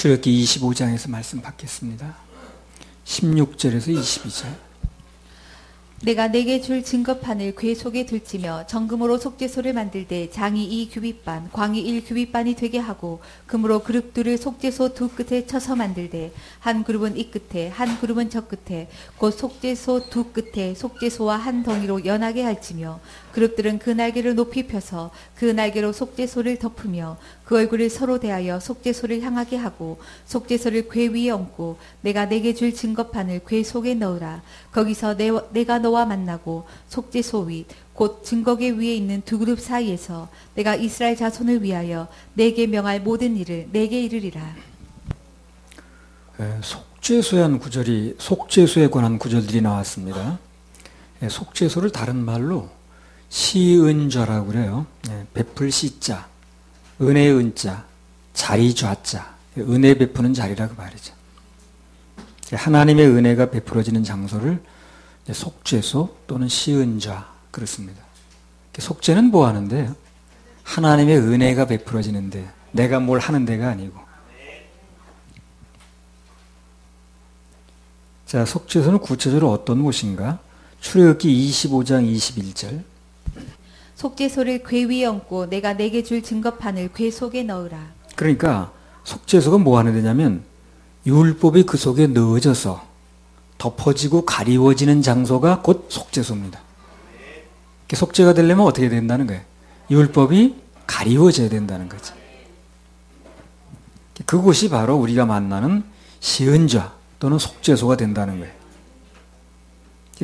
출애굽기 25장에서 말씀 받겠습니다. 16절에서 22절. 내가 내게 줄 증거판을 궤 속에 둘지며 정금으로 속죄소를 만들되 장이 2규빗반, 광이 1규빗반이 되게 하고 금으로 그룹들을 속죄소 두 끝에 쳐서 만들되 한 그룹은 이 끝에 한 그룹은 저 끝에 곧 속죄소 두 끝에 속죄소와 한 덩이로 연하게 할지며 그룹들은 그 날개를 높이 펴서 그 날개로 속죄소를 덮으며 그 얼굴을 서로 대하여 속죄소를 향하게 하고 속죄소를 궤 위에 얹고 내가 내게 줄 증거판을 궤 속에 넣으라. 거기서 내가 너와 만나고 속죄소 윗 곧 증거궤 위에 있는 두 그룹 사이에서 내가 이스라엘 자손을 위하여 내게 명할 모든 일을 내게 이르리라. 속죄소에 관한 구절들이 나왔습니다. 속죄소를 다른 말로 시은좌라고 그래요. 베풀 시자, 은혜의 은자, 자리 좌자, 은혜 베푸는 자리라고 말이죠. 하나님의 은혜가 베풀어지는 장소를 속죄소 또는 시은좌 그렇습니다. 속죄는 뭐 하는데요? 하나님의 은혜가 베풀어지는데 내가 뭘 하는 데가 아니고. 자, 속죄소는 구체적으로 어떤 곳인가? 출애굽기 25장 21절. 속죄소를 궤 위에 얹고 내가 내게 줄 증거판을 궤 속에 넣으라. 그러니까 속죄소가 뭐 하는 데냐면 율법이 그 속에 넣어져서 덮어지고 가리워지는 장소가 곧 속죄소입니다. 속죄가 되려면 어떻게 된다는 거예요? 율법이 가리워져야 된다는 거죠. 그곳이 바로 우리가 만나는 시은좌 또는 속죄소가 된다는 거예요.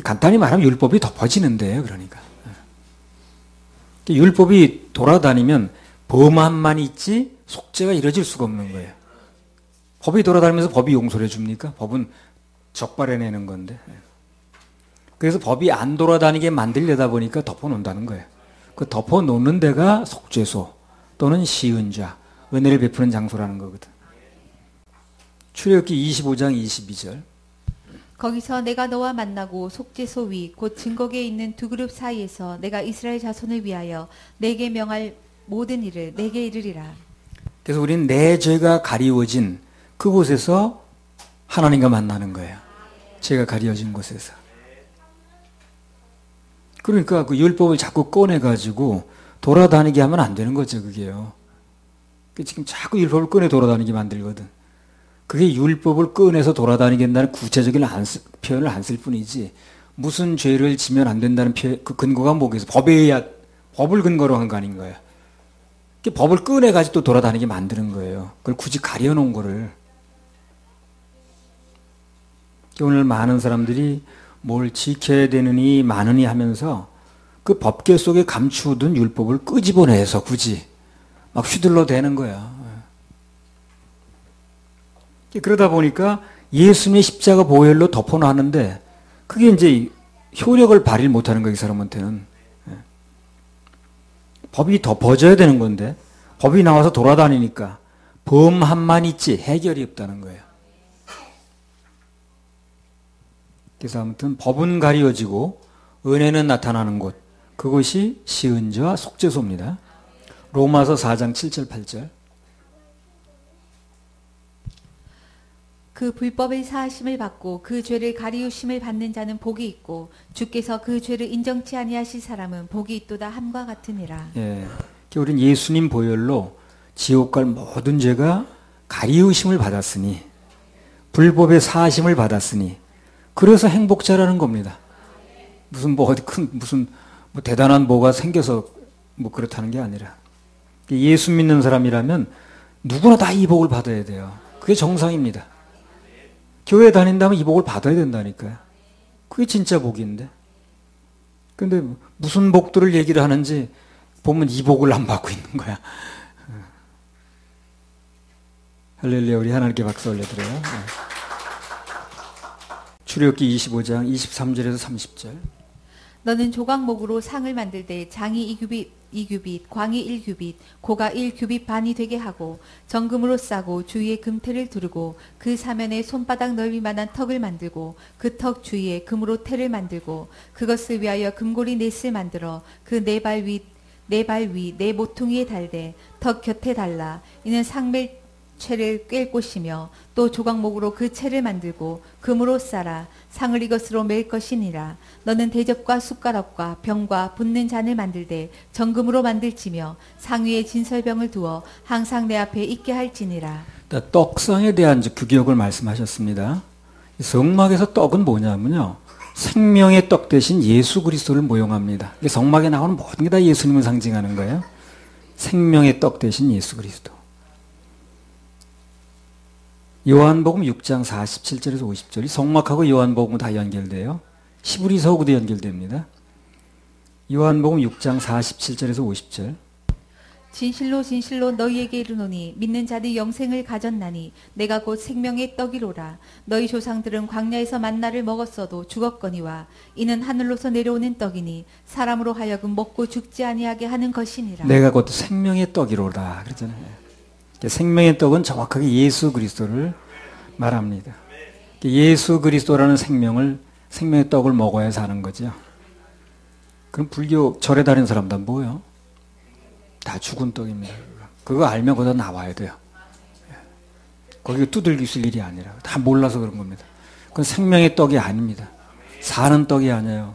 간단히 말하면 율법이 덮어지는 데예요. 그러니까 율법이 돌아다니면 범함만 있지 속죄가 이루어질 수가 없는 거예요. 법이 돌아다니면서 법이 용서를 해줍니까? 법은 적발해내는 건데. 그래서 법이 안 돌아다니게 만들려다 보니까 덮어놓는다는 거예요. 그 덮어놓는 데가 속죄소 또는 시은좌, 은혜를 베푸는 장소라는 거거든. 출애굽기 25장 22절. 거기서 내가 너와 만나고 속죄소 위 곧 증거궤에 있는 두 그룹 사이에서 내가 이스라엘 자손을 위하여 내게 명할 모든 일을 내게 이르리라. 그래서 우리는 내 죄가 가리워진 그곳에서 하나님과 만나는 거예요. 죄가 가리워진 곳에서. 그러니까 그 율법을 자꾸 꺼내가지고 돌아다니게 하면 안 되는 거죠, 그게요. 지금 자꾸 율법을 꺼내 돌아다니게 만들거든. 그게 율법을 꺼내서 돌아다니게 한다는 구체적인 표현을 안 쓸 뿐이지, 무슨 죄를 지면 안 된다는 그 근거가 뭐겠어? 법을 근거로 한 거 아닌 거야. 법을 꺼내가지고 또 돌아다니게 만드는 거예요. 그걸 굳이 가려놓은 거를. 오늘 많은 사람들이 뭘 지켜야 되느니 마느니 하면서 그 법계 속에 감추던 율법을 끄집어내서 굳이 막 휘둘러 대는 거야. 그러다 보니까 예수님의 십자가 보혈로 덮어놨는데 그게 이제 효력을 발휘 못하는 거야, 이 사람한테는. 법이 덮어져야 되는 건데 법이 나와서 돌아다니니까 범함만 있지 해결이 없다는 거예요. 그래서 아무튼 법은 가리워지고 은혜는 나타나는 곳, 그것이 시은좌 속죄소입니다. 로마서 4장 7절 8절. 그 불법의 사하심을 받고 그 죄를 가리우심을 받는 자는 복이 있고 주께서 그 죄를 인정치 아니하실 사람은 복이 있도다 함과 같으니라. 예, 우리는 예수님 보혈로 지옥 갈 모든 죄가 가리우심을 받았으니 불법의 사하심을 받았으니 그래서 행복자라는 겁니다. 무슨 대단한 뭐가 생겨서 뭐 그렇다는 게 아니라 예수 믿는 사람이라면 누구나 다 이 복을 받아야 돼요. 그게 정상입니다. 교회 다닌다면 이 복을 받아야 된다니까요. 그게 진짜 복인데. 근데 무슨 복들을 얘기를 하는지 보면 이 복을 안 받고 있는 거야. 할렐루야, 우리 하나님께 박수 올려드려요. 출애굽기 25장 23절에서 30절. 너는 조각목으로 상을 만들되 장이 2규빗, 광이 1규빗, 고가 1규빗 반이 되게 하고 정금으로 싸고 주위에 금테를 두르고 그 사면에 손바닥 넓이만한 턱을 만들고 그 턱 주위에 금으로 테를 만들고 그것을 위하여 금고리 넷을 만들어 그 네 발 위 네 모퉁이에 달되 턱 곁에 달라. 이는 상멜 채를 꿰 것이며 또 조각목으로 그 채를 만들고 금으로 싸라. 상을 이것으로 맬 것이니라. 너는 대접과 숟가락과 병과 붓는 잔을 만들되 정금으로 만들지며 상 위에 진설병을 두어 항상 내 앞에 있게 할지니라. 떡상에 대한 규격을 말씀하셨습니다. 성막에서 떡은 뭐냐면요, 생명의 떡 대신 예수 그리스도를 모형합니다. 성막에 나오는 모든 게 다 예수님을 상징하는 거예요. 생명의 떡 대신 예수 그리스도. 요한복음 6장 47절에서 50절이 성막하고 요한복음은 다 연결돼요. 히브리서하고도 연결됩니다. 요한복음 6장 47절에서 50절. 진실로 진실로 너희에게 이르노니 믿는 자는 영생을 가졌나니 내가 곧 생명의 떡이로라. 너희 조상들은 광야에서 만나를 먹었어도 죽었거니와 이는 하늘로서 내려오는 떡이니 사람으로 하여금 먹고 죽지 아니하게 하는 것이니라. 내가 곧 생명의 떡이로라 그랬잖아요. 생명의 떡은 정확하게 예수 그리스도를 말합니다. 예수 그리스도라는 생명의 떡을 먹어야 사는 거죠. 그럼 불교 절에 다니는 사람들은 뭐예요? 다 죽은 떡입니다. 그거 알면 거기다 나와야 돼요. 거기 두들기 쓸 일이 아니라 다 몰라서 그런 겁니다. 그건 생명의 떡이 아닙니다. 사는 떡이 아니에요.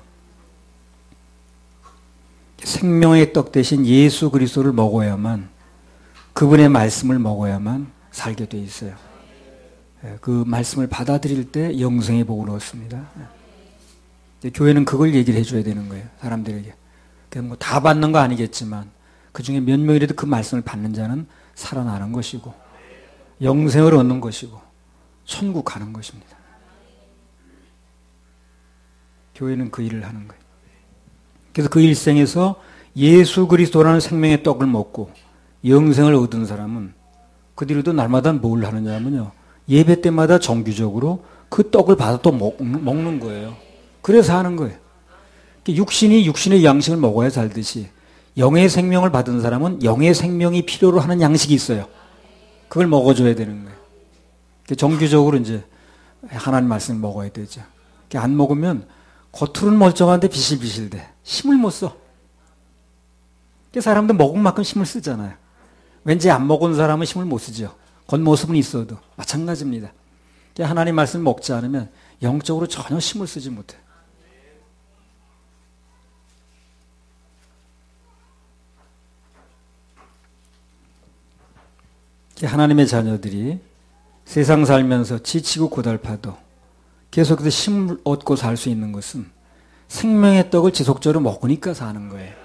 생명의 떡 대신 예수 그리스도를 먹어야만, 그분의 말씀을 먹어야만 살게 돼 있어요. 그 말씀을 받아들일 때 영생의 복을 얻습니다. 교회는 그걸 얘기를 해줘야 되는 거예요. 사람들에게. 뭐 다 받는 거 아니겠지만 그 중에 몇 명이라도 그 말씀을 받는 자는 살아나는 것이고 영생을 얻는 것이고 천국 가는 것입니다. 교회는 그 일을 하는 거예요. 그래서 그 일생에서 예수 그리스도라는 생명의 떡을 먹고 영생을 얻은 사람은 그 뒤로도 날마다 뭘 하느냐면요, 예배 때마다 정규적으로 그 떡을 받아 또 먹는 거예요. 그래서 하는 거예요. 육신이 육신의 양식을 먹어야 살듯이 영의 생명을 받은 사람은 영의 생명이 필요로 하는 양식이 있어요. 그걸 먹어줘야 되는 거예요. 정규적으로 이제 하나님 말씀을 먹어야 되죠. 안 먹으면 겉으로는 멀쩡한데 비실비실돼. 힘을 못 써. 사람들 먹은 만큼 힘을 쓰잖아요. 왠지 안 먹은 사람은 힘을 못 쓰죠. 겉모습은 있어도 마찬가지입니다. 하나님 말씀을 먹지 않으면 영적으로 전혀 힘을 쓰지 못해요. 하나님의 자녀들이 세상 살면서 지치고 고달파도 계속해서 힘을 얻고 살 수 있는 것은 생명의 떡을 지속적으로 먹으니까 사는 거예요.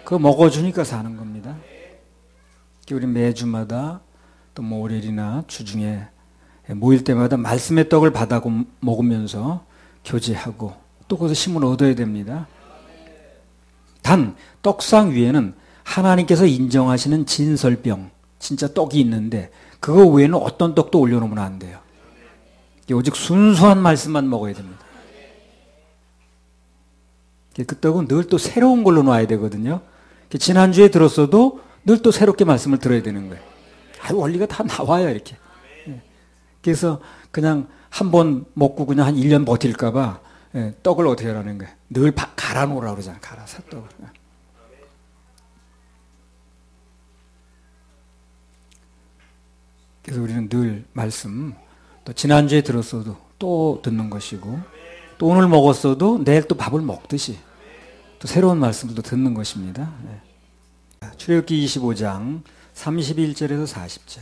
그거 먹어주니까 사는 겁니다. 우리 매주마다 또 뭐 월요일이나 주중에 모일 때마다 말씀의 떡을 받아 먹으면서 교제하고 또 거기서 힘을 얻어야 됩니다. 단 떡상 위에는 하나님께서 인정하시는 진설병, 진짜 떡이 있는데 그거 외에는 어떤 떡도 올려놓으면 안 돼요. 오직 순수한 말씀만 먹어야 됩니다. 그 떡은 늘 또 새로운 걸로 놔야 되거든요. 지난주에 들었어도 늘 또 새롭게 말씀을 들어야 되는 거예요. 원리가 다 나와요, 이렇게. 그래서 그냥 한 번 먹고 그냥 한 1년 버틸까봐 떡을 어떻게 하라는 거예요. 늘 갈아 놓으라고 그러잖아요. 갈아서 떡을. 그래서 우리는 늘 말씀, 또 지난주에 들었어도 또 듣는 것이고, 또 오늘 먹었어도 내일 또 밥을 먹듯이 또 새로운 말씀도 듣는 것입니다. 출애굽기 25장 31절에서 40절.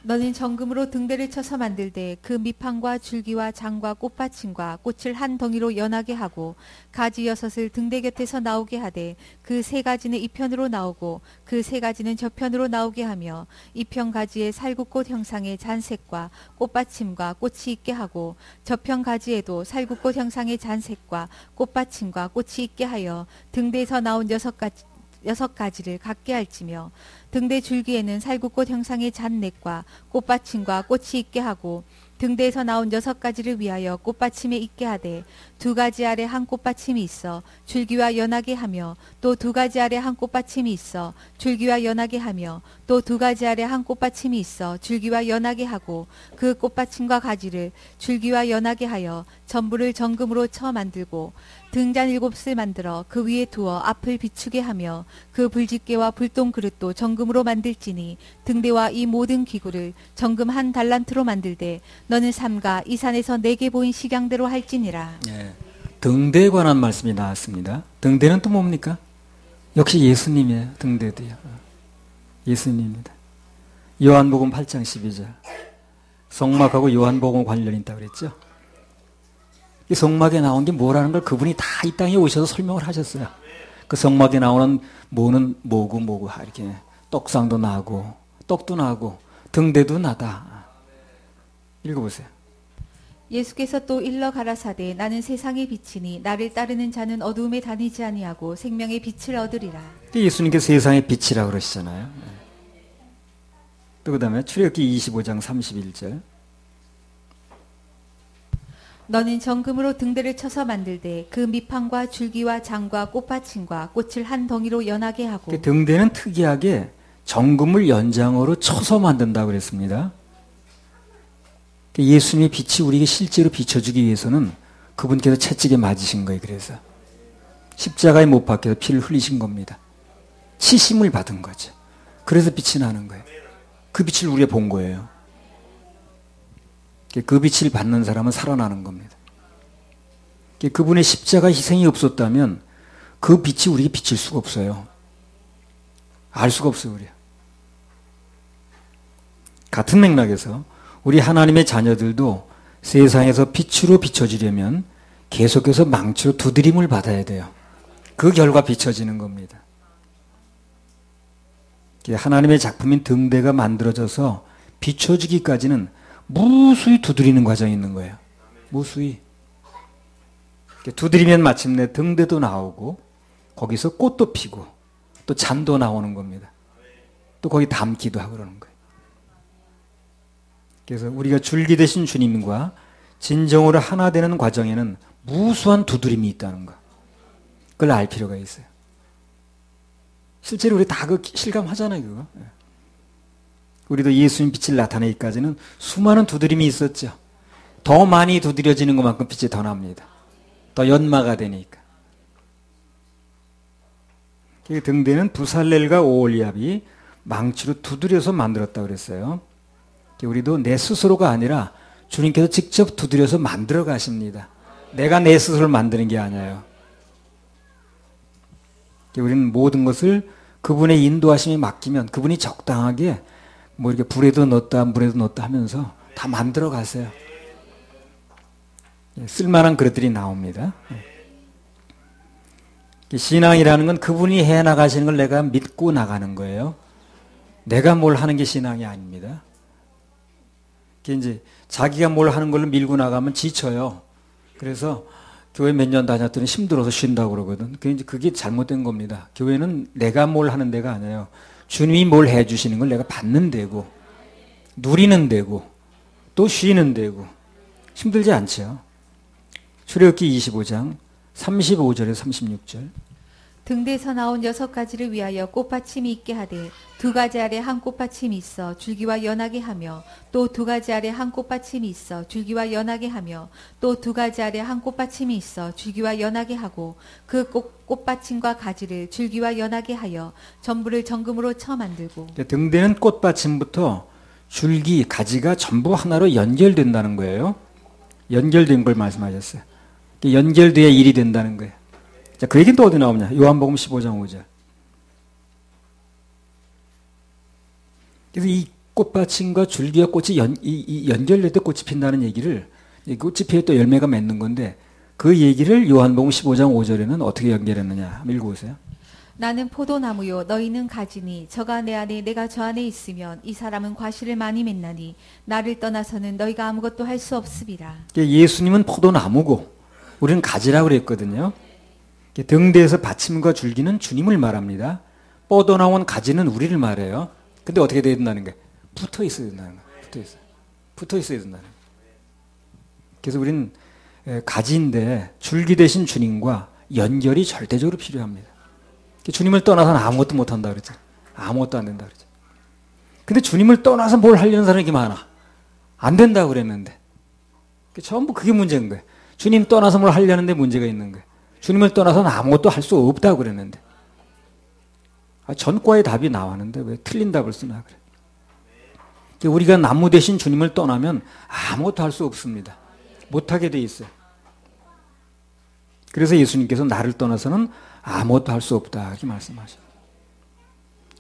너는 정금으로 등대를 쳐서 만들되 그 밑판과 줄기와 장과 꽃받침과 꽃을 한 덩이로 연하게 하고 가지 6을 등대 곁에서 나오게 하되 그 3가지는 이편으로 나오고 그 3가지는 저편으로 나오게 하며 이편 가지에 살구꽃 형상의 잔색과 꽃받침과 꽃이 있게 하고 저편 가지에도 살구꽃 형상의 잔색과 꽃받침과 꽃이 있게 하여 등대에서 나온 6가지를 갖게 할지며 등대 줄기에는 살구꽃 형상의 잔넥과 꽃받침과 꽃이 있게 하고 등대에서 나온 6가지를 위하여 꽃받침에 있게 하되 2가지 아래 한 꽃받침이 있어 줄기와 연하게 하며 또 2가지 아래 한 꽃받침이 있어 줄기와 연하게 하며 또 2가지 아래 한 꽃받침이 있어 줄기와 연하게 하고 그 꽃받침과 가지를 줄기와 연하게 하여 전부를 정금으로 쳐 만들고 등잔 7을 만들어 그 위에 두어 앞을 비추게 하며 그 불집게와 불똥 그릇도 정금으로 만들지니 등대와 이 모든 기구를 정금 1달란트로 만들되 너는 삼가 이 산에서 내게 보인 식양대로 할지니라. 예. 등대에 관한 말씀이 나왔습니다. 등대는 또 뭡니까? 역시 예수님이에요. 등대도요. 예수님입니다. 요한복음 8장 12절. 성막하고 요한복음 관련이 있다고 그랬죠. 이 성막에 나온 게 뭐라는 걸 그분이 다 이 땅에 오셔서 설명을 하셨어요. 그 성막에 나오는 뭐는 뭐고 이렇게 떡상도 나고 떡도 나고 등대도 나다. 읽어보세요. 예수께서 또 일러 가라사대 나는 세상의 빛이니 나를 따르는 자는 어두움에 다니지 아니하고 생명의 빛을 얻으리라. 예수님께서 세상의 빛이라고 그러시잖아요. 또 그 다음에 출애굽기 25장 31절. 너는 정금으로 등대를 쳐서 만들되 그 밑판과 줄기와 장과 꽃받침과 꽃을 한 덩이로 연하게 하고. 등대는 특이하게 정금을 연장으로 쳐서 만든다고 그랬습니다. 예수님의 빛이 우리에게 실제로 비춰주기 위해서는 그분께서 채찍에 맞으신 거예요. 그래서 십자가에 못 박혀서 피를 흘리신 겁니다. 치심을 받은 거죠. 그래서 빛이 나는 거예요. 그 빛을 우리가 본 거예요. 그 빛을 받는 사람은 살아나는 겁니다. 그분의 십자가 희생이 없었다면 그 빛이 우리에게 비칠 수가 없어요. 알 수가 없어요. 우리가. 같은 맥락에서 우리 하나님의 자녀들도 세상에서 빛으로 비춰지려면 계속해서 망치로 두드림을 받아야 돼요. 그 결과 비춰지는 겁니다. 하나님의 작품인 등대가 만들어져서 비춰지기까지는 무수히 두드리는 과정이 있는 거예요. 무수히. 두드리면 마침내 등대도 나오고 거기서 꽃도 피고 또 잔도 나오는 겁니다. 또 거기 담기도 하고 그러는 거예요. 그래서 우리가 줄기 되신 주님과 진정으로 하나 되는 과정에는 무수한 두드림이 있다는 거. 그걸 알 필요가 있어요. 실제로 우리 다 그 실감하잖아요, 그거. 우리도 예수님 빛을 나타내기까지는 수많은 두드림이 있었죠. 더 많이 두드려지는 것만큼 빛이 더 납니다. 더 연마가 되니까. 등대는 부살렐과 오홀리압이 망치로 두드려서 만들었다고 그랬어요. 우리도 내 스스로가 아니라 주님께서 직접 두드려서 만들어 가십니다. 내가 내 스스로를 만드는 게 아니에요. 우리는 모든 것을 그분의 인도하심에 맡기면 그분이 적당하게 뭐 이렇게 불에도 넣었다 물에도 넣었다 하면서 다 만들어 가세요. 쓸만한 그릇들이 나옵니다. 신앙이라는 건 그분이 해 나가시는 걸 내가 믿고 나가는 거예요. 내가 뭘 하는 게 신앙이 아닙니다. 이제 자기가 뭘 하는 걸로 밀고 나가면 지쳐요. 그래서 교회 몇 년 다녔더니 힘들어서 쉰다고 그러거든. 그게 잘못된 겁니다. 교회는 내가 뭘 하는 데가 아니에요. 주님이 뭘 해주시는 걸 내가 받는 데고 누리는 데고 또 쉬는 데고 힘들지 않죠. 출애굽기 25장 35절에서 36절. 등대에서 나온 6가지를 위하여 꽃받침이 있게 하되 2가지 아래 한 꽃받침이 있어 줄기와 연하게 하며 또 2가지 아래 한 꽃받침이 있어 줄기와 연하게 하며 또 2가지 아래 한 꽃받침이 있어 줄기와 연하게 하고 그 꽃받침과 가지를 줄기와 연하게 하여 전부를 정금으로 쳐 만들고. 등대는 꽃받침부터 줄기, 가지가 전부 하나로 연결된다는 거예요. 연결된 걸 말씀하셨어요. 연결돼야 일이 된다는 거예요. 자, 그 얘기는 또 어디 나오냐? 요한복음 15장 5절. 그래서 이 꽃받침과 줄기와 꽃이 연결될 때 꽃이 핀다는 얘기를, 꽃이 피해 또 열매가 맺는 건데, 그 얘기를 요한복음 15장 5절에는 어떻게 연결했느냐? 한번 읽어보세요. 나는 포도나무요 너희는 가지니 저가 내 안에 내가 저 안에 있으면 이 사람은 과실을 많이 맺나니 나를 떠나서는 너희가 아무것도 할 수 없으리라. 예수님은 포도나무고 우리는 가지라고 그랬거든요. 등대에서 받침과 줄기는 주님을 말합니다. 뻗어나온 가지는 우리를 말해요. 근데 어떻게 돼야 된다는 거예요? 붙어 있어야 된다는 거예요. 붙어 있어야 된다는 거예요. 그래서 우리는 가지인데 줄기 대신 주님과 연결이 절대적으로 필요합니다. 주님을 떠나서는 아무것도 못한다 그랬죠. 아무것도 안 된다 그랬죠. 근데 주님을 떠나서 뭘 하려는 사람이 많아. 안 된다고 그랬는데. 전부 그게 문제인 거예요. 주님 떠나서 뭘 하려는데 문제가 있는 거예요. 주님을 떠나서는 아무것도 할 수 없다고 그랬는데. 전과의 답이 나왔는데 왜 틀린 답을 쓰나 그래. 우리가 나무 대신 주님을 떠나면 아무것도 할 수 없습니다. 못하게 돼 있어요. 그래서 예수님께서 나를 떠나서는 아무것도 할 수 없다 이렇게 말씀하셔요.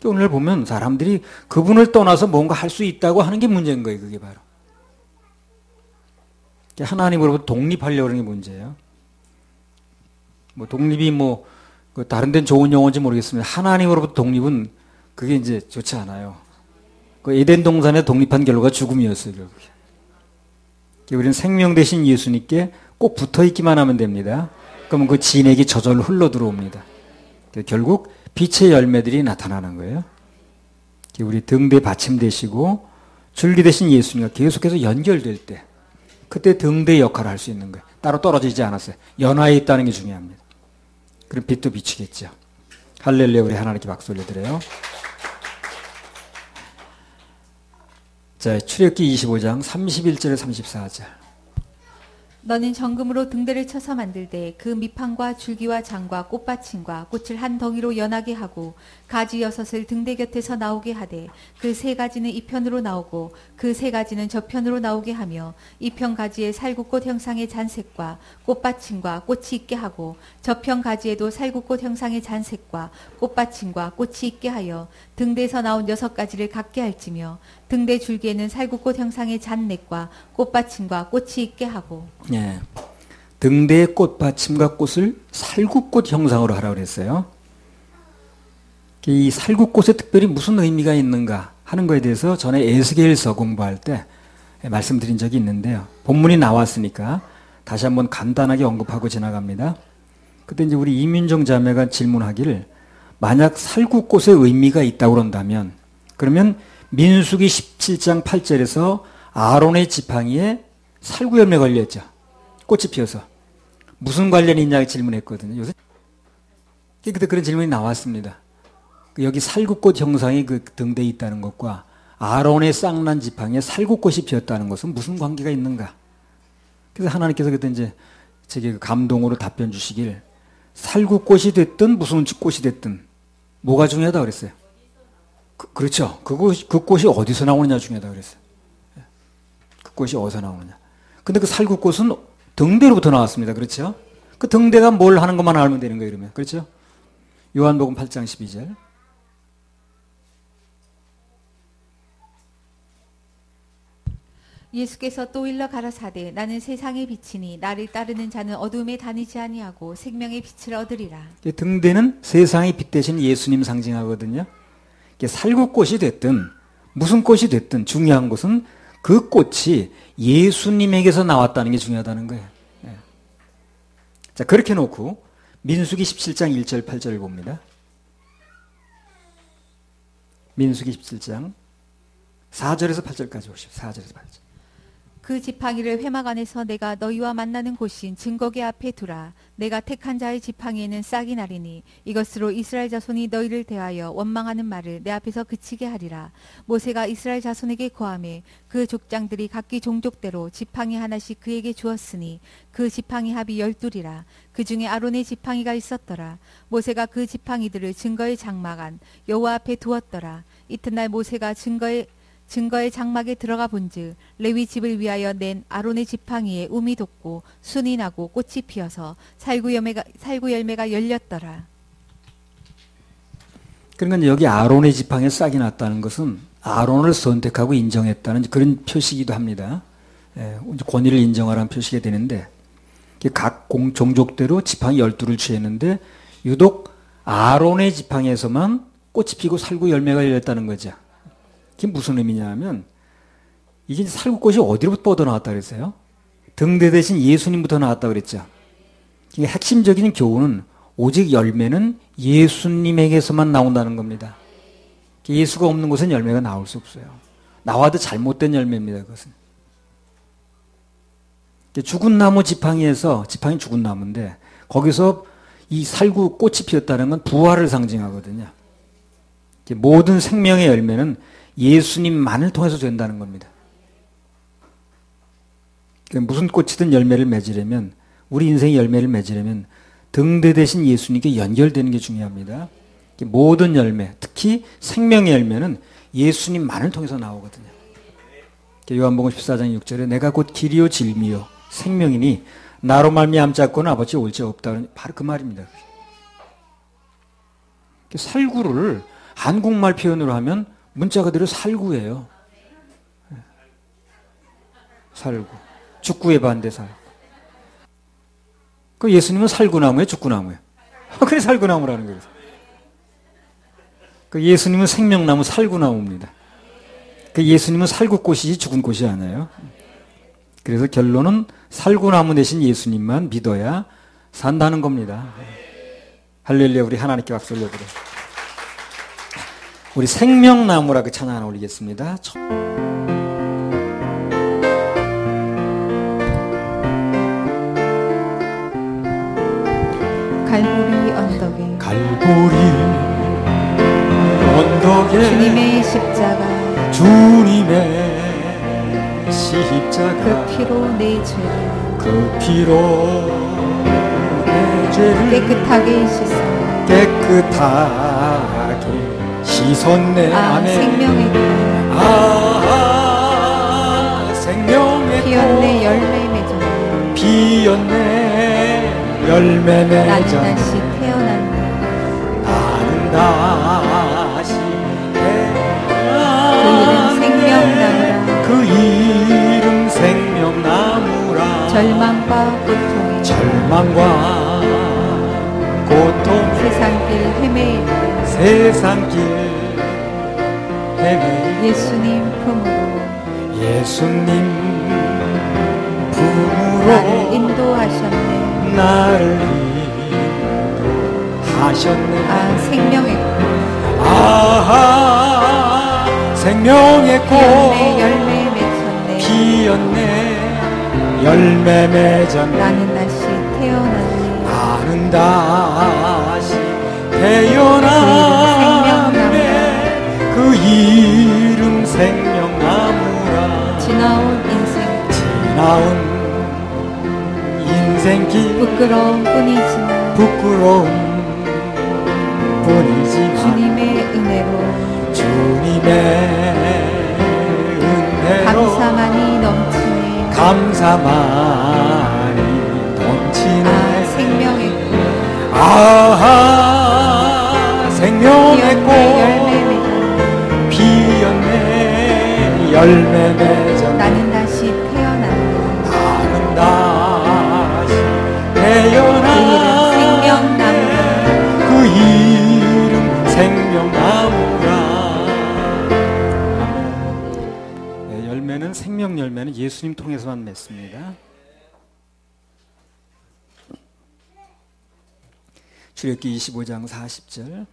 오늘 보면 사람들이 그분을 떠나서 뭔가 할 수 있다고 하는 게 문제인 거예요. 그게 바로. 하나님으로부터 독립하려고 하는 게 문제예요. 독립이 다른 데는 좋은 용어인지 모르겠습니다. 하나님으로부터 독립은 그게 이제 좋지 않아요. 에덴 동산에 독립한 결과가 죽음이었어요, 결국에. 우리는 생명 대신 예수님께 꼭 붙어 있기만 하면 됩니다. 그러면 그 진액이 저절로 흘러 들어옵니다. 결국 빛의 열매들이 나타나는 거예요. 우리 등대 받침 되시고 줄기 되신 예수님과 계속해서 연결될 때 그때 등대 역할을 할 수 있는 거예요. 따로 떨어지지 않았어요. 연화에 있다는 게 중요합니다. 그럼 빛도 비추겠죠. 할렐루야. 우리 하나님께 박수 올려드려요. 자, 출애굽기 25장 31절에 34절. 너는 정금으로 등대를 쳐서 만들되 그 밑판과 줄기와 장과 꽃받침과 꽃을 한 덩이로 연하게 하고 가지 6을 등대 곁에서 나오게 하되 그 3가지는 이 편으로 나오고 그 3가지는 저 편으로 나오게 하며 이 편 가지에 살구꽃 형상의 잔색과 꽃받침과 꽃이 있게 하고 저 편 가지에도 살구꽃 형상의 잔색과 꽃받침과 꽃이 있게 하여 등대에서 나온 6가지를 갖게 할지며 등대 줄기에는 살구꽃 형상의 잔넥과 꽃받침과 꽃이 있게 하고. 예, 등대의 꽃받침과 꽃을 살구꽃 형상으로 하라고 그랬어요. 이 살구꽃에 특별히 무슨 의미가 있는가 하는 거에 대해서 전에 에스겔서 공부할 때 말씀드린 적이 있는데요. 본문이 나왔으니까 다시 한번 간단하게 언급하고 지나갑니다. 그때 이제 우리 이민정 자매가 질문하기를 만약 살구꽃의 의미가 있다고 그런다면 그러면 민수기 17장 8절에서 아론의 지팡이에 살구 열매 걸려있죠. 꽃이 피어서. 무슨 관련이 있냐고 질문했거든요. 요새 그때 그런 질문이 나왔습니다. 여기 살구꽃 형상이 그 등대에 있다는 것과 아론의 쌍난 지팡이에 살구꽃이 피었다는 것은 무슨 관계가 있는가? 그래서 하나님께서 그때 이제 제게 감동으로 답변 주시길 살구꽃이 됐든 무슨 꽃이 됐든 뭐가 중요하다 그랬어요. 그렇죠. 그 꽃이 어디서 나오느냐 중요하다 그랬어요. 그 꽃이 어디서 나오느냐. 근데 그 살구꽃은 등대로부터 나왔습니다. 그렇죠? 그 등대가 뭘 하는 것만 알면 되는 거예요, 그러면. 그렇죠? 요한복음 8장 12절. 예수께서 또 일러 가라사대 나는 세상의 빛이니 나를 따르는 자는 어둠에 다니지 아니하고 생명의 빛을 얻으리라. 등대는 세상의 빛 대신 예수님 상징하거든요. 살구꽃이 됐든 무슨 꽃이 됐든 중요한 것은 그 꽃이 예수님에게서 나왔다는 게 중요하다는 거예요. 예. 자, 그렇게 놓고 민수기 17장 1절 8절을 봅니다. 민수기 17장 4절에서 8절까지 보십시오. 4절에서 8절. 그 지팡이를 회막 안에서 내가 너희와 만나는 곳인 증거계 앞에 두라. 내가 택한 자의 지팡이에는 싹이 나리니 이것으로 이스라엘 자손이 너희를 대하여 원망하는 말을 내 앞에서 그치게 하리라. 모세가 이스라엘 자손에게 고하매 그 족장들이 각기 종족대로 지팡이 하나씩 그에게 주었으니 그 지팡이 합이 12이라. 그 중에 아론의 지팡이가 있었더라. 모세가 그 지팡이들을 증거의 장막 안 여호와 앞에 두었더라. 이튿날 모세가 증거의 장막에 들어가 본즉 레위 집을 위하여 낸 아론의 지팡이에 움이 돋고 순이 나고 꽃이 피어서 살구 열매가 열렸더라. 그러니까 여기 아론의 지팡이에 싹이 났다는 것은 아론을 선택하고 인정했다는 그런 표시이기도 합니다. 권위를 인정하라는 표시가 되는데 각 종족대로 지팡이 12를 취했는데 유독 아론의 지팡이에서만 꽃이 피고 살구 열매가 열렸다는 거죠. 그게 무슨 의미냐 하면 이게 살구꽃이 어디로부터 뻗어나왔다 그랬어요? 등대 대신 예수님부터 나왔다 그랬죠. 이게 핵심적인 교훈은 오직 열매는 예수님에게서만 나온다는 겁니다. 예수가 없는 곳은 열매가 나올 수 없어요. 나와도 잘못된 열매입니다. 그것은. 죽은 나무 지팡이에서 지팡이 죽은 나무인데 거기서 이 살구 꽃이 피었다는 건 부활을 상징하거든요. 모든 생명의 열매는 예수님만을 통해서 된다는 겁니다. 무슨 꽃이든 열매를 맺으려면 우리 인생의 열매를 맺으려면 등대 대신 예수님께 연결되는 게 중요합니다. 모든 열매, 특히 생명의 열매는 예수님만을 통해서 나오거든요. 요한복음 14장 6절에 내가 곧 길이요 진리요 생명이니 나로 말미암자고는 아버지 올 자 없다. 바로 그 말입니다. 살구를 한국말 표현으로 하면 문자 그대로 살구예요. 살구. 죽구의 반대 살구. 그 예수님은 살구나무예요, 죽구나무예요? 그래 살구나무라는 거예요. 그 예수님은 생명나무 살구나무입니다. 그 예수님은 살구꽃이지 죽은 꽃이 아니에요. 그래서 결론은 살구나무 대신 예수님만 믿어야 산다는 겁니다. 할렐루야. 우리 하나님께 박수 올려드려요. 우리 생명나무라 그 찬양 하나 올리겠습니다. 갈보리 언덕에 갈보리 언덕에 주님의 십자가 주님의 십자가 그 피로 내 죄를 그 피로 내 죄를 깨끗하게 씻어 깨끗하게 씻었네. 생명의 꽃 생명의 피었네 열매 맺었네 피었네 열매 나는 맺었네 다시 태어났네 나는 다시 그 그 이름 생명나무라 이름 생명나무라 절망과 고통에 절망과 고통 세상길 헤매일 세상길 헤매 예수님 품으로 예수님 품으로 나를 인도하셨네 나를 인도하셨네. 생명의 꽃 생명의 꽃 피었네 열매 맺혔네 피었네 열매 맺었네 나는 다시 태어났네 나는 다시 태어났네 그 이름 생명나무라 지나온 인생길 부끄러움 뿐이지만 주님의 은혜로 감사만이 넘치네 생명의 꽃 생명의 꽃 열매 맺었네 피었네 열매 맺었네 나는 다시 태어났네 나는 다시 그 태어나 이름 생명나무라 네, 열매는 생명 열매는 예수님 통해서만 맺습니다. 출애굽기 25장 40절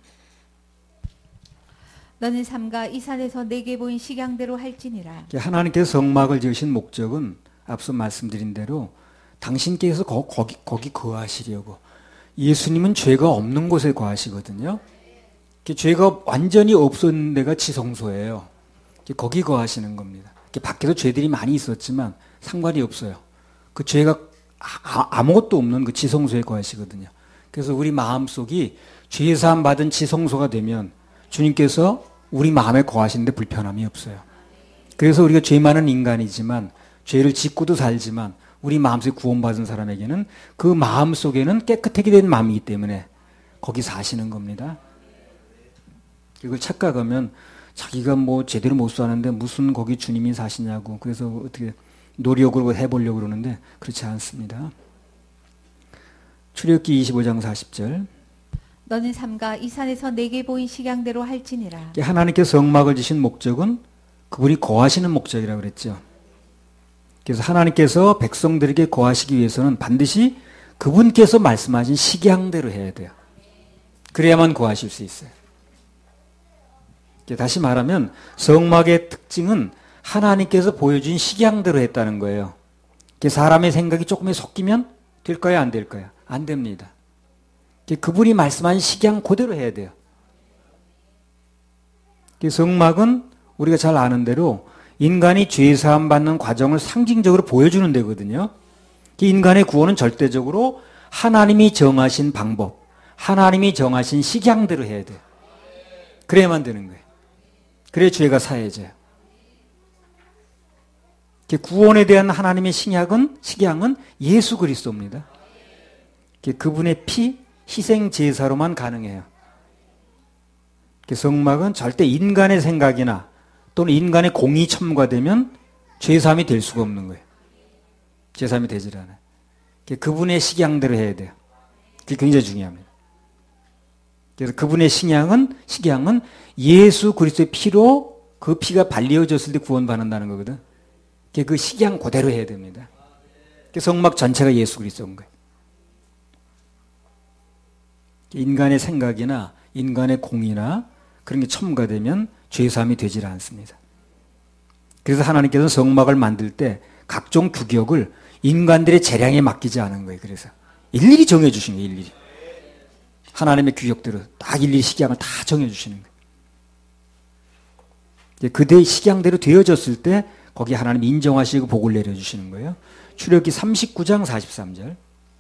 너는 삼가 이 산에서 내게 보인 식양대로 할지니라 하나님께서 성막을 지으신 목적은 앞서 말씀드린 대로 당신께서 거기 거하시려고. 예수님은 죄가 없는 곳에 거하시거든요. 죄가 완전히 없었는 데가 지성소예요. 거기 거하시는 겁니다. 밖에도 죄들이 많이 있었지만 상관이 없어요. 그 죄가 아무것도 없는 그 지성소에 거하시거든요. 그래서 우리 마음속이 죄사함 받은 지성소가 되면 주님께서 우리 마음에 거하시는데 불편함이 없어요. 그래서 우리가 죄 많은 인간이지만 죄를 짓고도 살지만 우리 마음속에 구원받은 사람에게는 그 마음속에는 깨끗하게 된 마음이기 때문에 거기 사시는 겁니다. 이걸 착각하면 자기가 뭐 제대로 못 사는데 무슨 거기 주님이 사시냐고 그래서 어떻게 노력으로 해보려고 그러는데 그렇지 않습니다. 출애굽기 25장 40절 너는 삼가 이 산에서 내게 보인 식양대로 할지니라 하나님께서 성막을 지신 목적은 그분이 거하시는 목적이라고 그랬죠. 그래서 하나님께서 백성들에게 거하시기 위해서는 반드시 그분께서 말씀하신 식양대로 해야 돼요. 그래야만 거하실 수 있어요. 다시 말하면 성막의 특징은 하나님께서 보여준 식양대로 했다는 거예요. 사람의 생각이 조금에 섞이면 될까요? 안 될까요? 안 됩니다. 그분이 말씀하신 식양 그대로 해야 돼요. 성막은 우리가 잘 아는 대로 인간이 죄사함 받는 과정을 상징적으로 보여주는 데거든요. 인간의 구원은 절대적으로 하나님이 정하신 방법, 하나님이 정하신 식양대로 해야 돼요. 그래야만 되는 거예요. 그래야 죄가 사해져요. 구원에 대한 하나님의 식양은 예수 그리스도입니다. 그분의 피, 희생 제사로만 가능해요. 성막은 절대 인간의 생각이나 또는 인간의 공이 첨가되면 죄사함이 될 수가 없는 거예요. 죄사함이 되질 않아요. 그분의 식양대로 해야 돼요. 그게 굉장히 중요합니다. 그래서 그분의 식양은 예수 그리스도의 피로 그 피가 발리어졌을 때 구원받는다는 거거든. 그 식양 그대로 해야 됩니다. 성막 전체가 예수 그리스도인 거예요. 인간의 생각이나 인간의 공이나 그런 게 첨가되면 죄사함이 되질 않습니다. 그래서 하나님께서는 성막을 만들 때 각종 규격을 인간들의 재량에 맡기지 않은 거예요. 그래서 일일이 정해주신 거예요. 일일이. 하나님의 규격대로 딱 일일이 식양을 다 정해주시는 거예요. 그대의 식양대로 되어졌을 때 거기 하나님 인정하시고 복을 내려주시는 거예요. 출애굽기 39장 43절.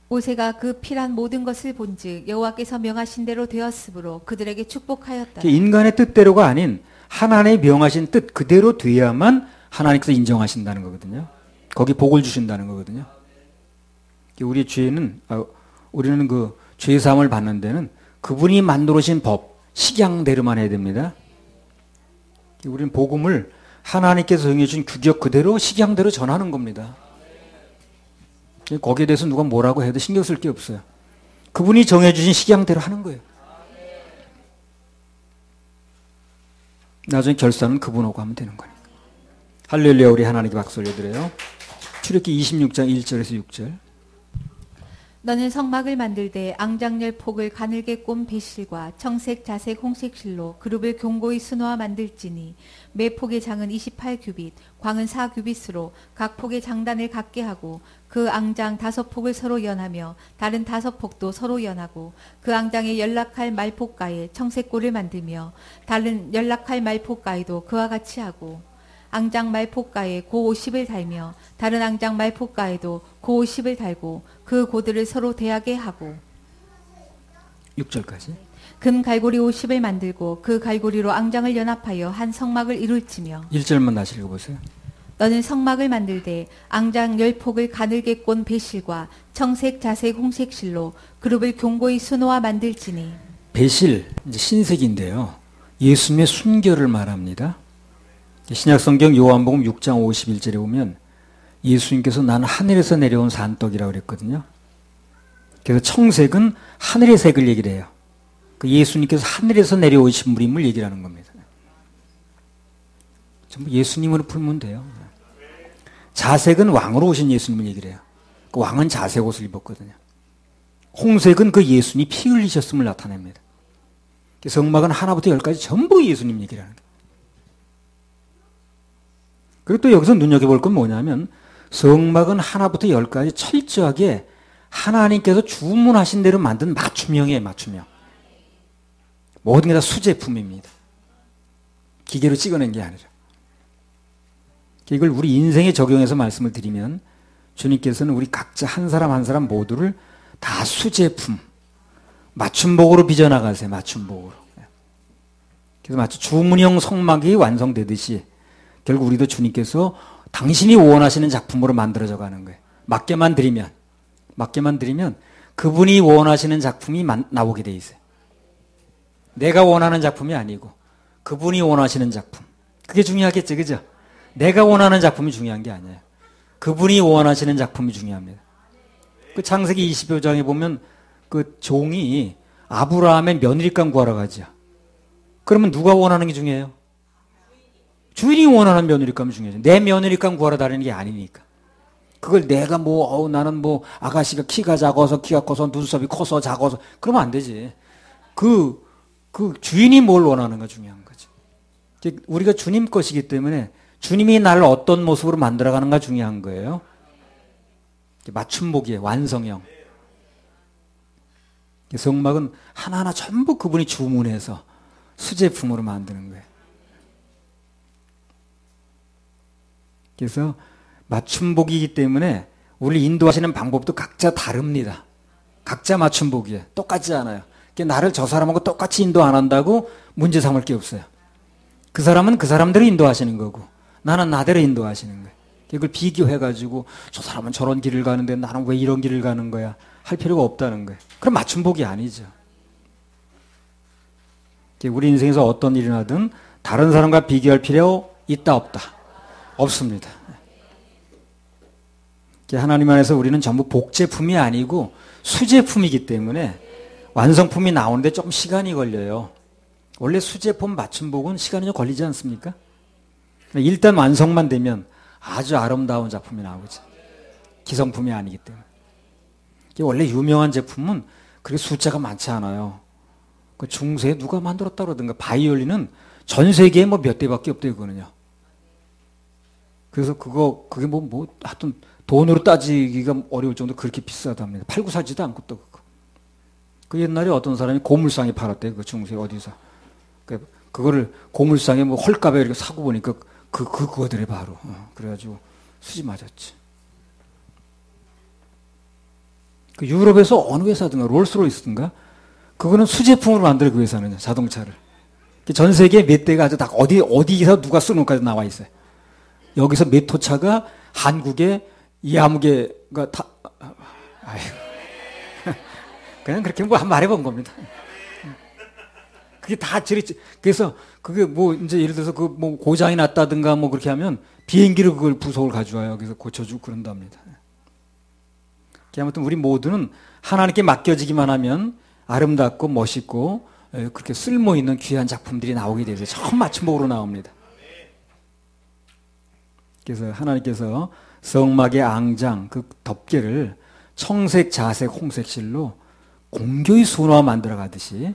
모세가 그 피란 모든 것을 본즉 여호와께서 명하신 대로 되었으므로 그들에게 축복하였다. 인간의 뜻대로가 아닌 하나님의 명하신 뜻 그대로 돼야만 하나님께서 인정하신다는 거거든요. 거기 복을 주신다는 거거든요. 우리 우리는 그 죄사함을 받는 데는 그분이 만들어진 법, 식양대로만 해야 됩니다. 우리는 복음을 하나님께서 정해준 규격 그대로 식양대로 전하는 겁니다. 거기에 대해서 누가 뭐라고 해도 신경 쓸 게 없어요. 그분이 정해주신 식양대로 하는 거예요. 나중에 결산은 그분하고 하면 되는 거니까. 할렐루야. 우리 하나님께 박수 올려드려요. 출애굽기 26장 1절에서 6절. 너는 성막을 만들되 앙장열 폭을 가늘게 꼰 배실과 청색, 자색, 홍색 실로 그룹을 견고히 수놓아 만들지니 매 폭의 장은 28규빗, 광은 4규빗으로 각 폭의 장단을 같게 하고 그 앙장 5폭을 서로 연하며 다른 5폭도 서로 연하고 그 앙장의 연락할 말폭가에 청색골을 만들며 다른 연락할 말폭가에도 그와 같이 하고 앙장 말폭가에 고 50을 달며 다른 앙장 말폭가에도 고 50을 달고 그 고들을 서로 대하게 하고 6절까지. 금 갈고리 50을 만들고 그 갈고리로 앙장을 연합하여 한 성막을 이룰지며 1절만 다시 읽어보세요. 너는 성막을 만들되 앙장 10폭을 가늘게 꼰 배실과 청색, 자색, 홍색 실로 그룹을 견고히 수놓아 만들지니 배실, 이제 신색인데요. 예수님의 순결을 말합니다. 신약성경 요한복음 6장 51절에 보면 예수님께서 나는 하늘에서 내려온 산떡이라고 그랬거든요. 그래서 청색은 하늘의 색을 얘기를 해요. 그 예수님께서 하늘에서 내려오신 분임을 얘기를 하는 겁니다. 전부 예수님으로 풀면 돼요. 자색은 왕으로 오신 예수님을 얘기를 해요. 그 왕은 자색 옷을 입었거든요. 홍색은 그 예수님이 피 흘리셨음을 나타냅니다. 성막은 하나부터 열까지 전부 예수님 얘기를 하는 거예요. 그리고 또 여기서 눈여겨볼 건 뭐냐면 성막은 하나부터 열까지 철저하게 하나님께서 주문하신 대로 만든 맞춤형이에요. 맞춤형. 모든 게 다 수제품입니다. 기계로 찍어낸 게 아니라. 이걸 우리 인생에 적용해서 말씀을 드리면 주님께서는 우리 각자 한 사람 한 사람 모두를 다 수제품, 맞춤복으로 빚어나가세요. 맞춤복으로. 그래서 마치 주문형 성막이 완성되듯이 결국 우리도 주님께서 당신이 원하시는 작품으로 만들어져 가는 거예요. 맡겨만 드리면 그분이 원하시는 작품이 나오게 돼 있어요. 내가 원하는 작품이 아니고 그분이 원하시는 작품. 그게 중요하겠죠. 그죠? 내가 원하는 작품이 중요한 게 아니에요. 그분이 원하시는 작품이 중요합니다. 그 창세기 25장에 보면 그 종이 아브라함의 며느리감 구하러 가죠. 그러면 누가 원하는 게 중요해요? 주인이 원하는 며느리감이 중요해요. 내 며느리감 구하러 다니는 게 아니니까. 그걸 내가 나는 아가씨가 키가 작아서 키가 커서 눈썹이 커서 작아서 그러면 안 되지. 그 주인이 뭘 원하는가 중요한 거죠. 우리가 주님 것이기 때문에 주님이 나를 어떤 모습으로 만들어가는가 중요한 거예요. 맞춤복이에요. 완성형. 성막은 하나하나 전부 그분이 주문해서 수제품으로 만드는 거예요. 그래서 맞춤복이기 때문에 우리 인도하시는 방법도 각자 다릅니다. 각자 맞춤복이에요. 똑같지 않아요. 나를 저 사람하고 똑같이 인도 안 한다고 문제 삼을 게 없어요. 그 사람은 그 사람대로 인도하시는 거고 나는 나대로 인도하시는 거예요. 이걸 비교해가지고 저 사람은 저런 길을 가는데 나는 왜 이런 길을 가는 거야 할 필요가 없다는 거예요. 그럼 맞춤복이 아니죠. 우리 인생에서 어떤 일이 나든 다른 사람과 비교할 필요 있다 없다? 없습니다. 하나님 안에서 우리는 전부 복제품이 아니고 수제품이기 때문에 완성품이 나오는데 좀 시간이 걸려요. 원래 수제품 맞춤복은 시간이 좀 걸리지 않습니까? 일단 완성만 되면 아주 아름다운 작품이 나오죠. 기성품이 아니기 때문에. 원래 유명한 제품은 그렇게 숫자가 많지 않아요. 그 중세에 누가 만들었다 그러던가 바이올린은 전 세계에 뭐 몇 대밖에 없대요, 그거는요. 그래서 그게 하여튼 돈으로 따지기가 어려울 정도로 그렇게 비싸답니다. 팔고 사지도 않고 또 그거. 그 옛날에 어떤 사람이 고물상에 팔았대요, 그 중세 어디서. 그거를 고물상에 뭐 헐값에 이렇게 사고 보니까 그거들이 바로. 그래가지고 수지 맞았지. 그 유럽에서 어느 회사든가 롤스로이스든가 그거는 수제품으로 만들어 그 회사는 자동차를. 전 세계 몇 대가 아주 딱 어디서 누가 쓰는 것까지 나와 있어요. 여기서 몇 호차가 한국의 이아무개가 그냥 그렇게 뭐 말해본 겁니다. 그게 다 저랬지. 그래서 그게 뭐 이제 예를 들어서 그 뭐 고장이 났다든가 뭐 그렇게 하면 비행기로 그걸 부속을 가져와요. 그래서 고쳐주고 그런답니다. 아무튼 우리 모두는 하나님께 맡겨지기만 하면 아름답고 멋있고 그렇게 쓸모 있는 귀한 작품들이 나오게 되죠. 처음 맞춤복으로 나옵니다. 그래서 하나님께서 성막의 앙장 그 덮개를 청색, 자색, 홍색 실로 공교의 수놓아 만들어 가듯이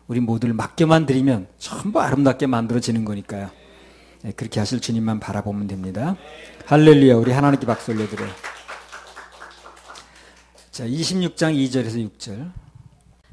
우리 모두를 맡겨만 드리면 전부 아름답게 만들어지는 거니까요. 그렇게 하실 주님만 바라보면 됩니다. 할렐루야. 우리 하나님께 박수 올려드려요. 자, 26장 2절에서 6절.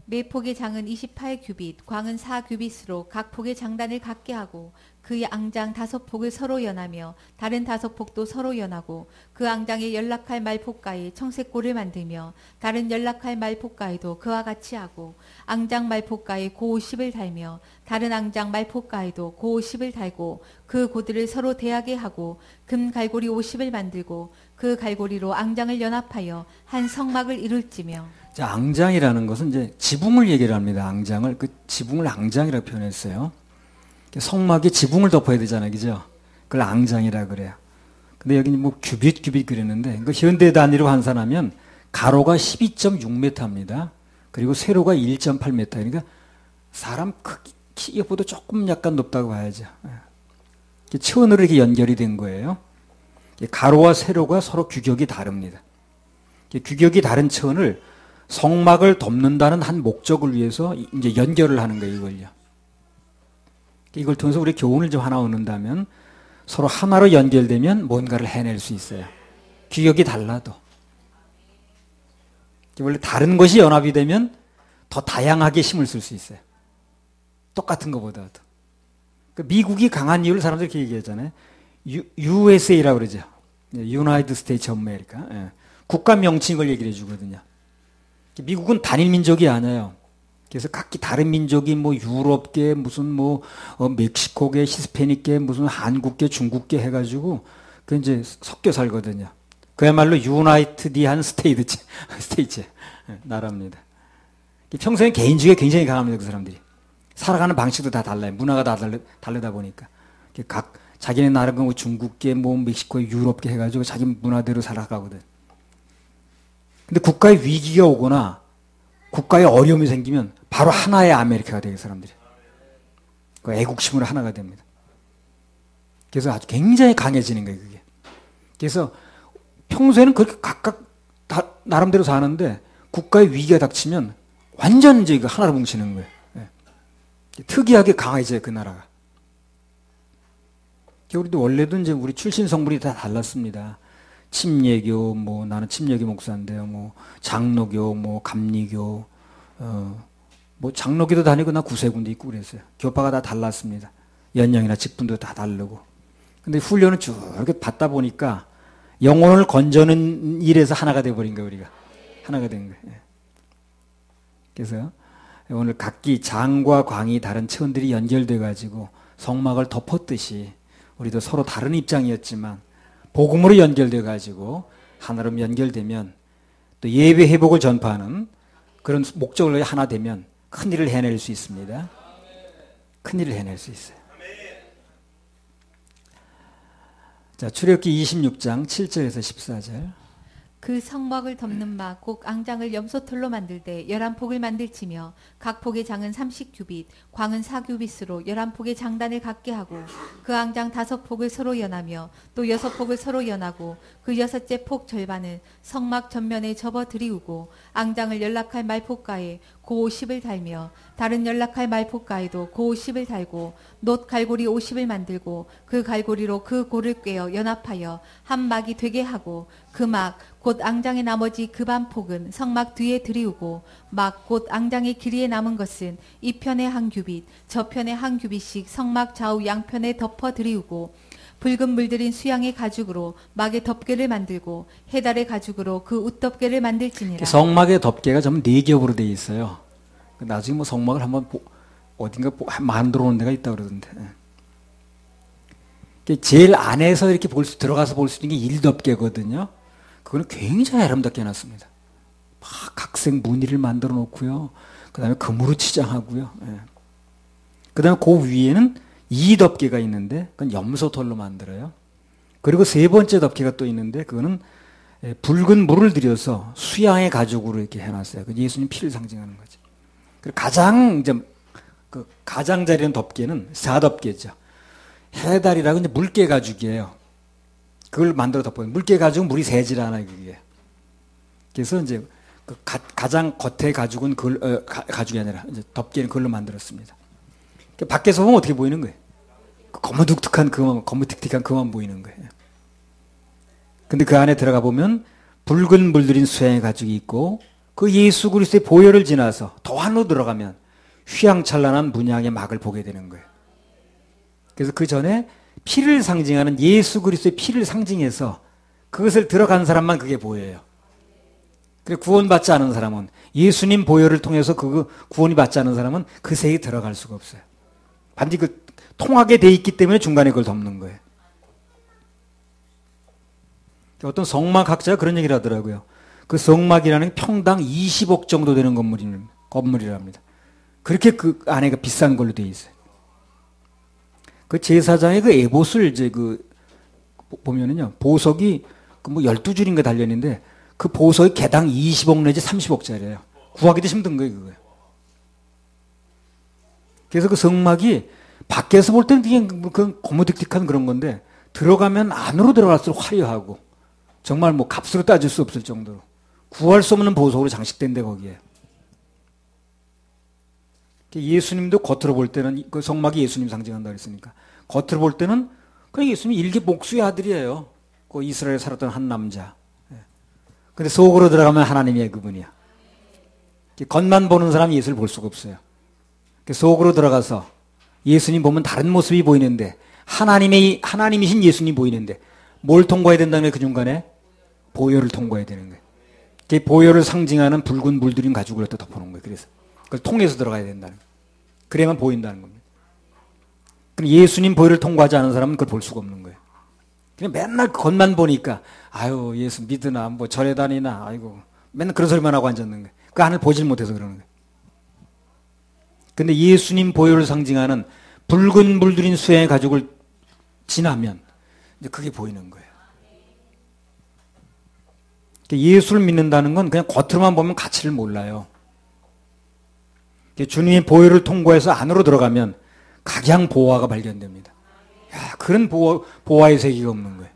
매 폭의 장은 28규빗, 광은 4규빗으로 각 폭의 장단을 같게 하고 그의 앙장 5폭을 서로 연하며 다른 5폭도 서로 연하고 그 앙장의 연락할 말폭가에 청색골을 만들며 다른 연락할 말폭가에도 그와 같이 하고 앙장 말폭가에 고50을 달며 다른 앙장 말폭가에도 고50을 달고 그 고들을 서로 대하게 하고 금 갈고리 50을 만들고 그 갈고리로 앙장을 연합하여 한 성막을 이룰지며. 자, 앙장이라는 것은 이제 지붕을 얘기를 합니다. 앙장을 그 지붕을 앙장이라고 표현했어요. 성막에 지붕을 덮어야 되잖아요, 그죠? 그걸 앙장이라 그래요. 근데 여기 뭐 규빗 그랬는데 그 현대 단위로 환산하면 가로가 12.6m입니다. 그리고 세로가 1.8m. 그러니까 사람 키보다 조금 약간 높다고 봐야죠. 천으로 이렇게 연결이 된 거예요. 가로와 세로가 서로 규격이 다릅니다. 규격이 다른 천을 성막을 덮는다는 한 목적을 위해서 이제 연결을 하는 거예요, 이걸요. 이걸 통해서 우리 교훈을 좀 하나 얻는다면 서로 하나로 연결되면 뭔가를 해낼 수 있어요. 규격이 달라도. 원래 다른 것이 연합이 되면 더 다양하게 힘을 쓸 수 있어요. 똑같은 것보다도. 미국이 강한 이유를 사람들이 이렇게 얘기하잖아요. USA라고 그러죠. United States of America. 국가 명칭을 얘기를 해주거든요. 미국은 단일 민족이 아니에요. 그래서 각기 다른 민족이 뭐 유럽계, 무슨 뭐 멕시코계, 히스패닉계, 무슨 한국계, 중국계 해가지고 그 이제 섞여 살거든요. 그야말로 유나이티드한 스테이트 나라입니다. 평소에 개인주의가 굉장히 강합니다. 그 사람들이 살아가는 방식도 다 달라요. 문화가 다 다르다 보니까 각 자기네 나라가 뭐 중국계, 뭐 멕시코, 유럽계 해가지고 자기 문화대로 살아가거든. 근데 국가의 위기가 오거나 국가에 어려움이 생기면 바로 하나의 아메리카가 되게 사람들이. 그 애국심으로 하나가 됩니다. 그래서 아주 굉장히 강해지는 거예요, 그게. 그래서 평소에는 그렇게 각각 다 나름대로 사는데 국가의 위기가 닥치면 완전 이제 이거 하나로 뭉치는 거예요. 예. 특이하게 강해져요, 그 나라가. 우리도 원래도 이제 우리 출신 성분이 다 달랐습니다. 침례교, 뭐 나는 침례교 목사인데요, 뭐 장로교, 뭐 감리교, 뭐 장로교도 다니고 나 구세군도 있고 그랬어요. 교파가 다 달랐습니다. 연령이나 직분도 다 다르고. 근데 훈련을 쭉 이렇게 받다 보니까 영혼을 건져는 일에서 하나가 돼버린 거예요, 우리가. 하나가 된 거예요. 그래서 오늘 각기 장과 광이 다른 체온들이 연결돼 가지고 성막을 덮었듯이 우리도 서로 다른 입장이었지만 복음으로 연결돼 가지고 하나로 연결되면 또 예배 회복을 전파하는 그런 목적으로 하나 되면 큰 일을 해낼 수 있습니다. 큰 일을 해낼 수 있어요. 자, 출애굽기 26장 7절에서 14절. 그 성막을 덮는 막 곧 앙장을 염소털로 만들되 11폭을 만들지며 각 폭의 장은 30규빗 광은 4규빗으로 11폭의 장단을 갖게 하고 그 앙장 5폭을 서로 연하며 또 6폭을 서로 연하고 그 여섯째 폭 절반을 성막 전면에 접어 들이우고 앙장을 연락할 말폭가에 고 50을 달며 다른 연락할 말폭가에도 고 50을 달고 놋 갈고리 50을 만들고 그 갈고리로 그 고를 꿰어 연합하여 한 막이 되게 하고 그 막 곧 앙장의 나머지 그 반폭은 성막 뒤에 들이우고 막 곧 앙장의 길이에 남은 것은 이 편에 한 규빗 저 편에 한 규빗씩 성막 좌우 양편에 덮어 들이우고 붉은 물들인 수양의 가죽으로 막의 덮개를 만들고 해달의 가죽으로 그 웃덮개를 만들지니라. 성막의 덮개가 전부 4겹으로 되어 있어요. 나중에 뭐 성막을 한번 어딘가 만들어 놓은 데가 있다고 그러던데. 제일 안에서 이렇게 들어가서 볼 수 있는 게 1덮개거든요. 그거는 굉장히 아름답게 해놨습니다. 막 각색 무늬를 만들어 놓고요. 그 다음에 금으로 치장하고요. 그 다음에 그 위에는 2덮개가 있는데 그건 염소털로 만들어요. 그리고 세 번째 덮개가 또 있는데 그거는 붉은 물을 들여서 수양의 가죽으로 이렇게 해놨어요. 그 예수님 피를 상징하는 거죠. 그리고 가장 이제 그 가장자리는 덮개는 4덮개죠. 해달이라고 이제 물개 가죽이에요. 그걸 만들어 덮어요. 물개 가죽은 물이 새질 않아요, 그게. 그래서 이제 그 가장 겉에 가죽은 가죽이 아니라 이제 덮개는 그걸로 만들었습니다. 밖에서 보면 어떻게 보이는 거예요? 거무득득한 그만 보이는 거예요. 근데 그 안에 들어가 보면 붉은 물들인 수양의 가죽이 있고 그 예수 그리스도의 보혈을 지나서 더 안으로 들어가면 휘황찬란한 문양의 막을 보게 되는 거예요. 그래서 그 전에 피를 상징하는 예수 그리스도의 피를 상징해서 그것을 들어간 사람만 그게 보여요. 그리고 구원받지 않은 사람은 예수님 보혈을 통해서 그 구원이 받지 않은 사람은 그 세에 들어갈 수가 없어요. 반드시 그 통하게 돼 있기 때문에 중간에 그걸 덮는 거예요. 어떤 성막학자가 그런 얘기를 하더라고요. 그 성막이라는 게 평당 20억 정도 되는 건물이랍니다. 그렇게 그 안에가 비싼 걸로 돼 있어요. 그 제사장의 그 에봇을 이제 보면은요, 보석이 뭐 12줄인가 달려있는데 그 보석이 개당 20억 내지 30억짜리예요. 구하기도 힘든 거예요, 그거요. 그래서 그 성막이 밖에서 볼 때는 그냥 그 고무득득한 그런 건데 들어가면 안으로 들어갈수록 화려하고 정말 뭐 값으로 따질 수 없을 정도로 구할 수 없는 보석으로 장식된 데 거기에. 예수님도 겉으로 볼 때는 그 성막이 예수님 상징한다고 했으니까 겉으로 볼 때는 그냥 예수님이 일개 목수의 아들이에요. 그 이스라엘에 살았던 한 남자. 근데 속으로 들어가면 하나님의 그분이야. 겉만 보는 사람이 예수를 볼 수가 없어요. 속으로 들어가서 예수님 보면 다른 모습이 보이는데 하나님이신 예수님 보이는데 뭘 통과해야 된다는 그 중간에 보혈을 통과해야 되는 거예요. 그 보혈을 상징하는 붉은 물들인 가죽을 갖다 덮어놓은 거예요. 그래서 그걸 통해서 들어가야 된다는 거예요. 그래야만 보인다는 겁니다. 그럼 예수님 보혈을 통과하지 않은 사람은 그걸 볼 수가 없는 거예요. 그냥 맨날 겉만 보니까 아유 예수 믿으나 뭐 절에 다니나 아이고 맨날 그런 소리만 하고 앉았는 거예요. 그 안을 보질 못해서 그러는 거예요. 근데 예수님 보혈을 상징하는 붉은 물들인 수양의 가죽을 지나면 이제 그게 보이는 거예요. 예수를 믿는다는 건 그냥 겉으로만 보면 가치를 몰라요. 주님의 보혈을 통과해서 안으로 들어가면 각양 보화가 발견됩니다. 야, 그런 보화의 세계가 없는 거예요.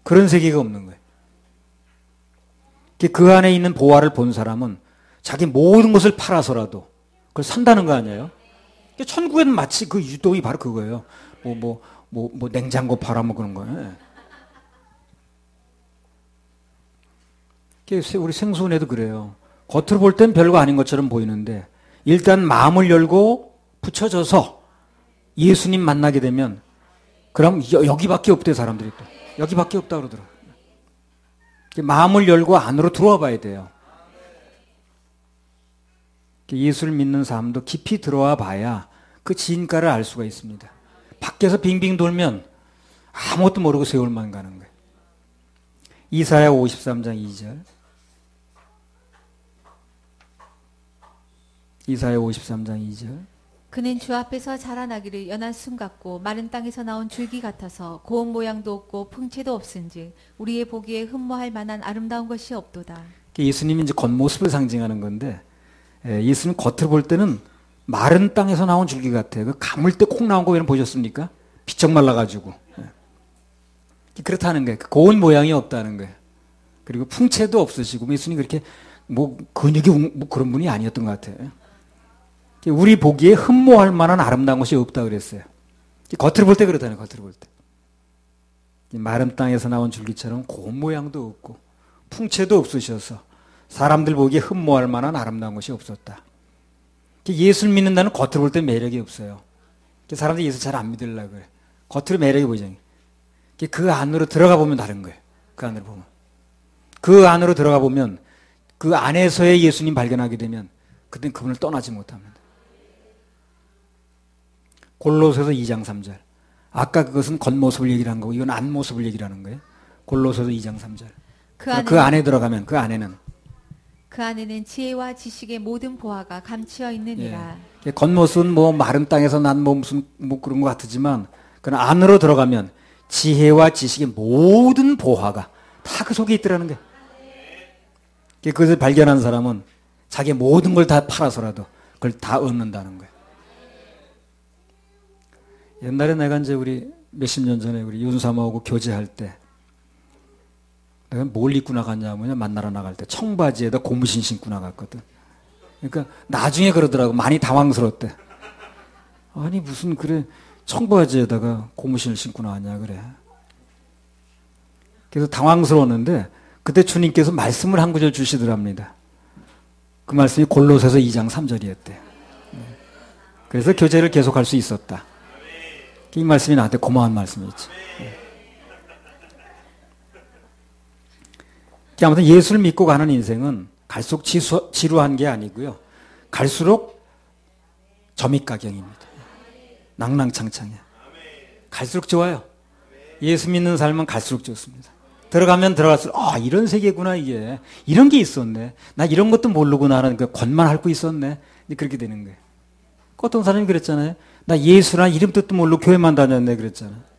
그런 세계가 없는 거예요. 그 안에 있는 보화를 본 사람은 자기 모든 것을 팔아서라도 그걸 산다는 거 아니에요? 천국에는 마치 그 유도이 바로 그거예요. 냉장고 팔아 뭐 그런 거예요. 우리 생수원에도 그래요. 겉으로 볼 땐 별거 아닌 것처럼 보이는데 일단 마음을 열고 붙여져서 예수님 만나게 되면 그럼 여기밖에 없대 사람들이 또. 여기밖에 없다 그러더라고요. 마음을 열고 안으로 들어와 봐야 돼요. 예수를 믿는 사람도 깊이 들어와 봐야 그 진가를 알 수가 있습니다. 밖에서 빙빙 돌면 아무것도 모르고 세월만 가는 거예요. 이사야 53장 2절. 이사야 53장 2절. 그는 주 앞에서 자라나기를 연한 숨 같고 마른 땅에서 나온 줄기 같아서 고운 모양도 없고 풍채도 없은즉 우리의 보기에 흠모할 만한 아름다운 것이 없도다. 예수님이 이제 겉모습을 상징하는 건데, 예수님 겉으로 볼 때는 마른 땅에서 나온 줄기 같아요. 그 감을 때 콩 나온 거 여러분 보셨습니까? 비쩍 말라가지고. 그렇다는 거예요. 고운 모양이 없다는 거예요. 그리고 풍채도 없으시고, 예수님 그렇게 뭐 근육이 뭐 그런 분이 아니었던 것 같아요. 우리 보기에 흠모할 만한 아름다운 것이 없다 그랬어요. 겉으로 볼 때 그렇다는 거예요. 겉으로 볼 때. 마른 땅에서 나온 줄기처럼 고운 모양도 없고 풍채도 없으셔서 사람들 보기에 흠모할 만한 아름다운 것이 없었다. 예수를 믿는다는 겉으로 볼 때 매력이 없어요. 사람들이 예수 잘 안 믿으려고 그래. 겉으로 매력이 보이잖아요. 그 안으로 들어가 보면 다른 거예요. 그 안으로 보면. 그 안으로 들어가 보면 그 안에서의 예수님 발견하게 되면 그때는 그분을 떠나지 못합니다. 골로새서 2장 3절. 아까 그것은 겉모습을 얘기를 한 거고 이건 안모습을 얘기를 하는 거예요. 골로새서 2장 3절. 그 안에 들어가면 그 안에는 지혜와 지식의 모든 보화가 감추어 있느니라. 예. 겉모습은 뭐 마른 땅에서 난 뭐 무슨 뭐 그런 것 같지만 그 안으로 들어가면 지혜와 지식의 모든 보화가 다 그 속에 있더라는 거예요. 그것을 발견한 사람은 자기의 모든 걸 다 팔아서라도 그걸 다 얻는다는 거예요. 옛날에 내가 이제 우리 몇십 년 전에 우리 윤사모하고 교제할 때 내가 뭘 입고 나갔냐면 만나러 나갈 때 청바지에다 고무신 신고 나갔거든. 그러니까 나중에 그러더라고. 많이 당황스러웠대. 아니 무슨 그래 청바지에다가 고무신을 신고 나왔냐 그래. 그래서 당황스러웠는데 그때 주님께서 말씀을 한 구절 주시더랍니다. 그 말씀이 골로새서 2장 3절이었대. 그래서 교제를 계속할 수 있었다. 이 말씀이 나한테 고마운 말씀이었지. 아무튼 예수를 믿고 가는 인생은 갈수록 지루한 게 아니고요. 갈수록 점입가경입니다. 낭낭창창해. 갈수록 좋아요. 예수 믿는 삶은 갈수록 좋습니다. 들어가면 들어갈수록 이런 세계구나 이게. 이런 게 있었네. 나 이런 것도 모르고 나는 그 겉만 앓고 있었네. 그렇게 되는 거예요. 어떤 사람이 그랬잖아요. 나 예수란 이름 뜻도 모르고 교회만 다녔네 그랬잖아요.